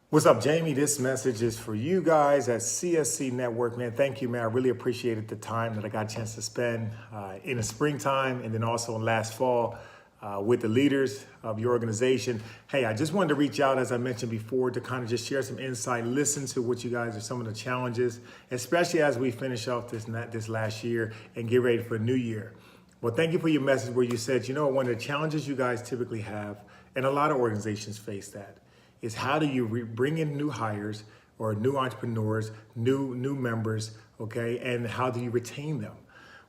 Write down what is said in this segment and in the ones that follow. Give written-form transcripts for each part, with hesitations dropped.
What's up, Jamie? This message is for you guys at CSC Network, man. Thank you, man. I really appreciated the time that I got a chance to spend in the springtime and then also last fall with the leaders of your organization. Hey, I just wanted to reach out, as I mentioned before, to kind of just share some insight, listen to what you guys are some of the challenges, especially as we finish off this last year and get ready for the new year. Well, thank you for your message where you said, one of the challenges you guys typically have, and a lot of organizations face that, is how do you bring in new hires or new entrepreneurs, new members, okay? And how do you retain them?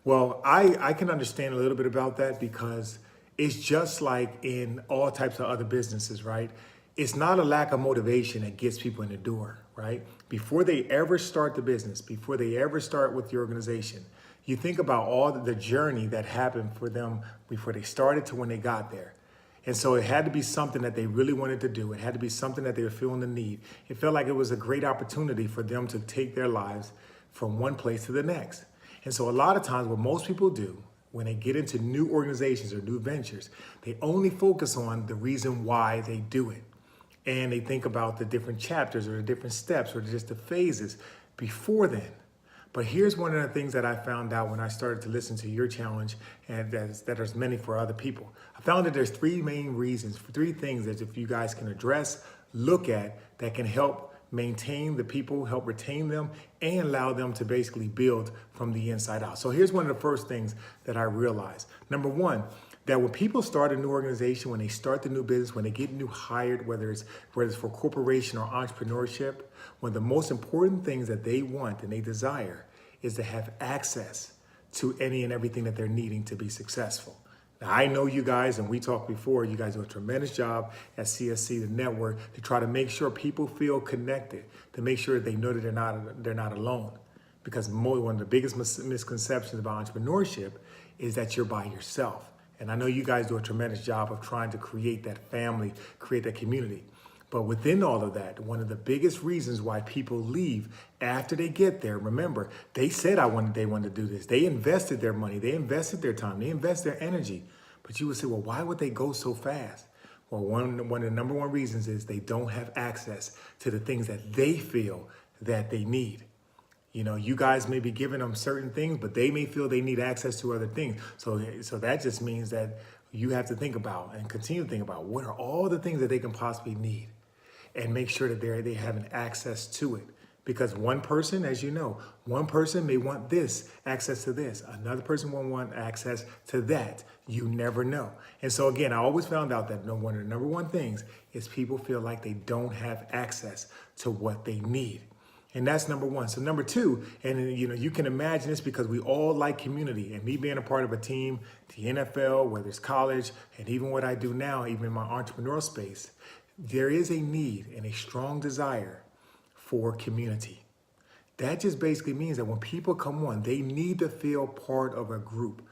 Well, I can understand a little bit about that because it's just like in all types of other businesses, right? It's not a lack of motivation that gets people in the door, right? Before they ever start the business, before they ever start with your organization, you think about all the journey that happened for them before they started to when they got there. And so it had to be something that they really wanted to do. It had to be something that they were feeling the need. It felt like it was a great opportunity for them to take their lives from one place to the next. And so a lot of times what most people do when they get into new organizations or new ventures, they only focus on the reason why they do it. And they think about the different chapters or the different steps or just the phases before then. But here's one of the things that I found out when I started to listen to your challenge, and that there's many for other people. I found that there's three main reasons, three things that if you guys can address, look at, that can help maintain the people, help retain them, and allow them to basically build from the inside out. So here's one of the first things that I realized. Number one, that when people start a new organization, when they start the new business, when they get new hired, whether it's for corporation or entrepreneurship, one of the most important things that they want and they desire is to have access to any and everything that they're needing to be successful. Now, I know you guys, and we talked before, you guys do a tremendous job at CSC, the network, to try to make sure people feel connected, to make sure they know that they're not alone. Because one of the biggest misconceptions about entrepreneurship is that you're by yourself. And I know you guys do a tremendous job of trying to create that family, create that community. But within all of that, one of the biggest reasons why people leave after they get there, remember, they said they wanted to do this. They invested their money, they invested their time, they invested their energy. But you would say, well, why would they go so fast? Well, one of the number one reasons is they don't have access to the things that they feel that they need. You guys may be giving them certain things, but they may feel they need access to other things. So that just means that you have to think about and continue to think about what are all the things that they can possibly need, and make sure that they have an access to it. Because one person, as you know, one person may want this, access to this. Another person will want access to that. You never know. And so again, I always found out that one of the number one things is people feel like they don't have access to what they need. And that's number one. So number two, and you can imagine this because we all like community, and me being a part of a team, the NFL, whether it's college, and even what I do now, even in my entrepreneurial space, there is a need and a strong desire for community. That just basically means that when people come on, they need to feel part of a group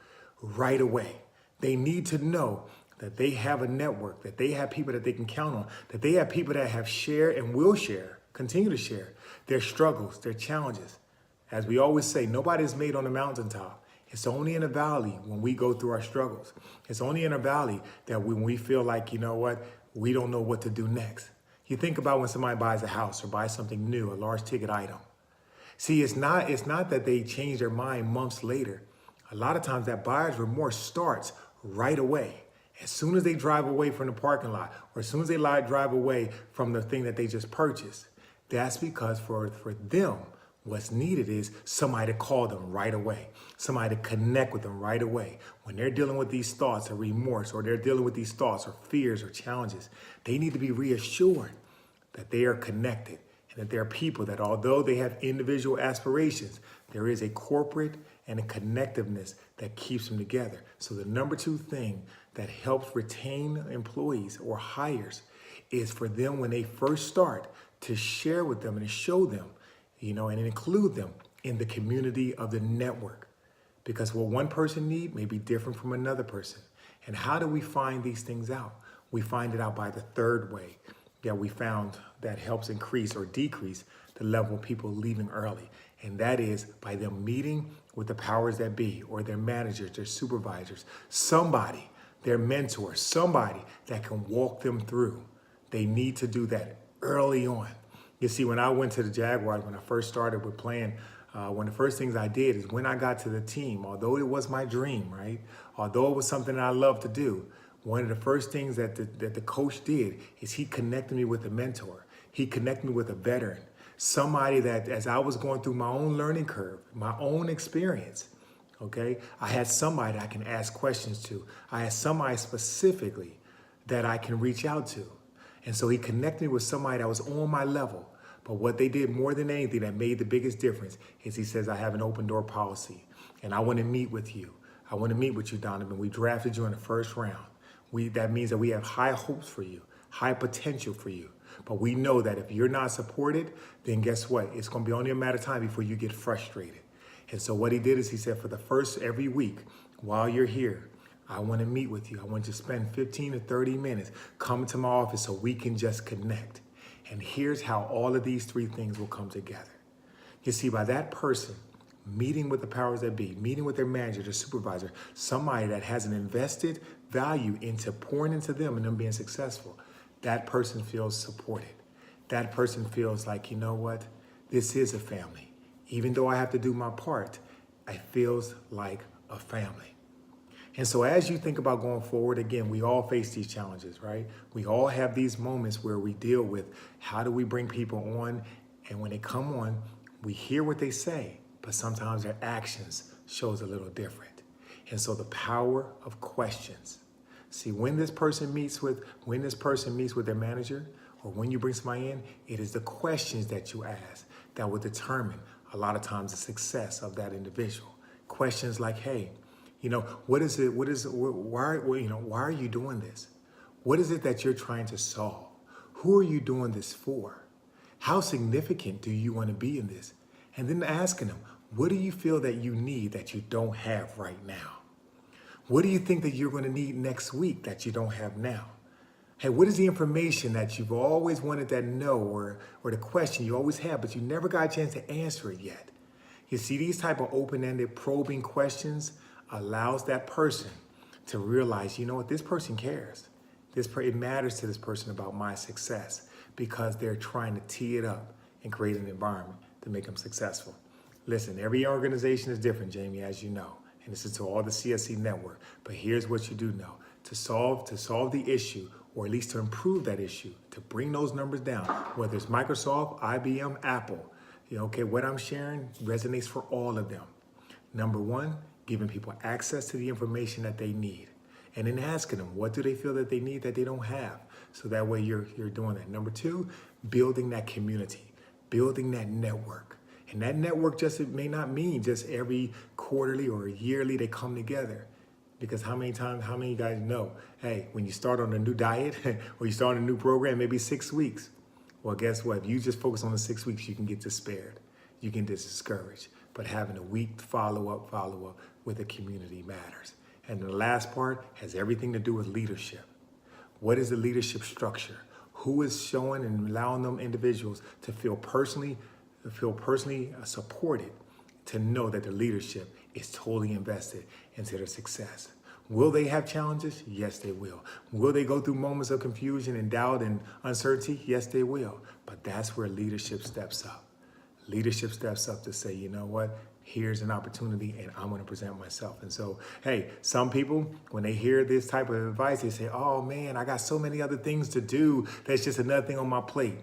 right away. They need to know that they have a network, that they have people that they can count on, that they have people that have shared and will share, continue to share their struggles, their challenges. As we always say, nobody's made on the mountaintop. It's only in a valley when we go through our struggles. It's only in a valley that when we feel like, we don't know what to do next. You think about when somebody buys a house or buys something new, a large ticket item. See, it's not that they change their mind months later. A lot of times that buyer's remorse starts right away. As soon as they drive away from the parking lot, or as soon as they drive away from the thing that they just purchased. That's because for them, what's needed is somebody to call them right away, somebody to connect with them right away. When they're dealing with these thoughts of remorse, or they're dealing with these thoughts or fears or challenges, they need to be reassured that they are connected and that there are people that, although they have individual aspirations, there is a corporate and a connectiveness that keeps them together. So the number two thing that helps retain employees or hires is for them, when they first start, to share with them and to show them, and include them in the community of the network. Because what one person needs may be different from another person. And how do we find these things out? We find it out by the third way that we found that helps increase or decrease the level of people leaving early. And that is by them meeting with the powers that be, or their managers, their supervisors, their mentor, somebody that can walk them through. They need to do that early on. You see, when I went to the Jaguars, when I first started with playing, one of the first things I did is when I got to the team, although it was my dream, right? Although it was something that I loved to do, one of the first things that the coach did is he connected me with a mentor. He connected me with a veteran, somebody that as I was going through my own learning curve, my own experience, okay, I had somebody I can ask questions to. I had somebody specifically that I can reach out to. And so he connected me with somebody that was on my level. But what they did more than anything that made the biggest difference is he says, I have an open door policy and I want to meet with you. I want to meet with you, Donovan. We drafted you in the first round. That means that we have high hopes for you, high potential for you. But we know that if you're not supported, then guess what? It's going to be only a matter of time before you get frustrated. And so what he did is he said, for the first every week while you're here, I want to meet with you. I want you to spend 15 to 30 minutes. Come to my office so we can just connect. And here's how all of these three things will come together. You see, by that person meeting with the powers that be, meeting with their manager, their supervisor, somebody that has an invested value into pouring into them and them being successful, that person feels supported. That person feels like, you know what? This is a family. Even though I have to do my part, it feels like a family. And so as you think about going forward, again, we all face these challenges, right? We all have these moments where we deal with how do we bring people on? And when they come on, we hear what they say, but sometimes their actions shows a little different. And so the power of questions. See, when this person meets with their manager, or when you bring somebody in, it is the questions that you ask that will determine a lot of times the success of that individual. Questions like, hey, you know, why are you doing this? What is it that you're trying to solve? Who are you doing this for? How significant do you want to be in this? And then asking them, what do you feel that you need that you don't have right now? What do you think that you're going to need next week that you don't have now? Hey, what is the information that you've always wanted to know, or the question you always have, but you never got a chance to answer it yet? You see, these type of open-ended probing questions allows that person to realize, you know what, this person cares. It matters to this person about my success because they're trying to tee it up and create an environment to make them successful. Listen, every organization is different, Jamie, as you know, and this is to all the CSC network. But here's what you do know. To solve the issue, or at least to improve that issue, to bring those numbers down, whether it's Microsoft, IBM, Apple, okay, what I'm sharing resonates for all of them. Number one, giving people access to the information that they need. And then asking them, what do they feel that they need that they don't have? So that way you're doing that. Number two, building that community, building that network. And that network it may not mean just every quarterly or yearly they come together. Because how many of you guys know, hey, when you start on a new diet or you start on a new program, maybe 6 weeks. Well, guess what? If you just focus on the 6 weeks, you can get despaired. You can get discouraged. But having a week follow-up with a community matters. And the last part has everything to do with leadership. What is the leadership structure? Who is showing and allowing them individuals to feel personally supported, to know that the leadership is totally invested into their success? Will they have challenges? Yes, they will. Will they go through moments of confusion and doubt and uncertainty? Yes, they will. But that's where leadership steps up. Leadership steps up to say, you know what? Here's an opportunity and I'm going to present myself. And so, hey, some people, when they hear this type of advice, they say, oh man, I got so many other things to do. That's just another thing on my plate.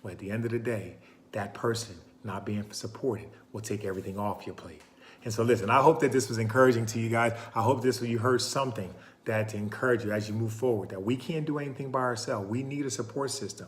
Well, at the end of the day, that person not being supported will take everything off your plate. And so listen, I hope that this was encouraging to you guys. I hope you heard something that to encourage you as you move forward, that we can't do anything by ourselves. We need a support system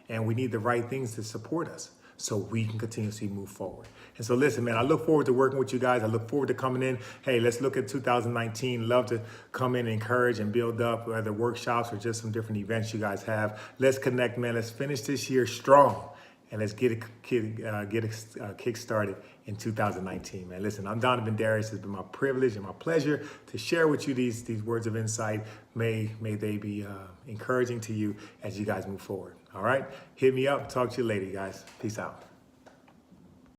and we need the right things to support us so we can continuously move forward. And so listen, man, I look forward to working with you guys. I look forward to coming in. Hey, let's look at 2019. Love to come in and encourage and build up, whether workshops or just some different events you guys have. Let's connect, man. Let's finish this year strong. And let's get a kick started in 2019, man. Listen, I'm Donovan Darius. It's been my privilege and my pleasure to share with you these words of insight. May they be encouraging to you as you guys move forward. All right? Hit me up. Talk to you later, guys. Peace out.